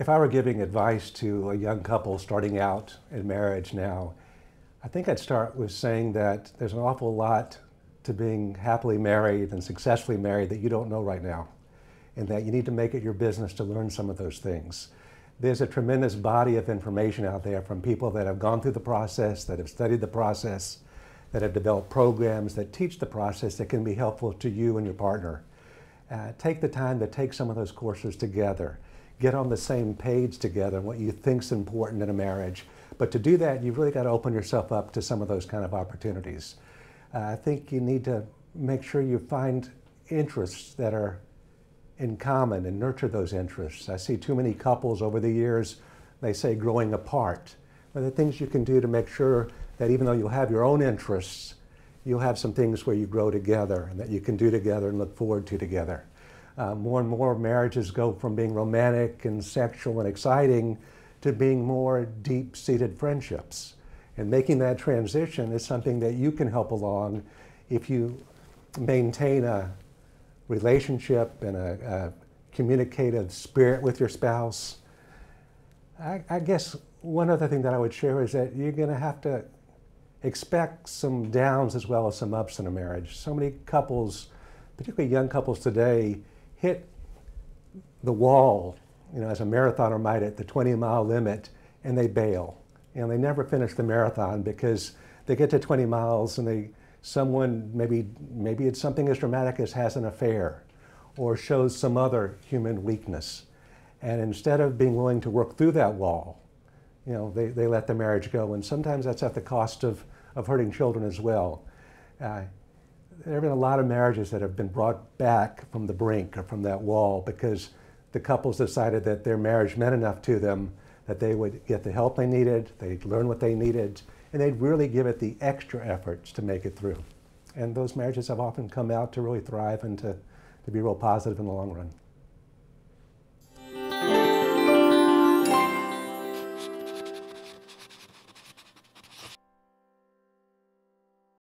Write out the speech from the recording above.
If I were giving advice to a young couple starting out in marriage now, I think I'd start with saying that there's an awful lot to being happily married and successfully married that you don't know right now, and that you need to make it your business to learn some of those things. There's a tremendous body of information out there from people that have gone through the process, that have studied the process, that have developed programs that teach the process that can be helpful to you and your partner. Take the time to take some of those courses together. Get on the same page together on what you think is important in a marriage. But to do that, you've really got to open yourself up to some of those kind of opportunities. I think you need to make sure you find interests that are in common and nurture those interests. I see too many couples over the years, they say growing apart. But the things you can do to make sure that even though you'll have your own interests, you'll have some things where you grow together and that you can do together and look forward to together. More and more marriages go from being romantic and sexual and exciting to being more deep-seated friendships. And making that transition is something that you can help along if you maintain a relationship and a communicative spirit with your spouse. I guess one other thing that I would share is that you're going to have to expect some downs as well as some ups in a marriage. So many couples, particularly young couples today, hit the wall, as a marathoner might at the 20-mile limit, and they bail. They never finish the marathon because they get to 20 miles and someone, maybe it's something as dramatic as has an affair or shows some other human weakness. And instead of being willing to work through that wall, they let the marriage go. And sometimes that's at the cost of hurting children as well. There have been a lot of marriages that have been brought back from the brink or from that wall because the couples decided that their marriage meant enough to them that they would get the help they needed, they'd learn what they needed, and they'd really give it the extra efforts to make it through. And those marriages have often come out to really thrive and to be real positive in the long run.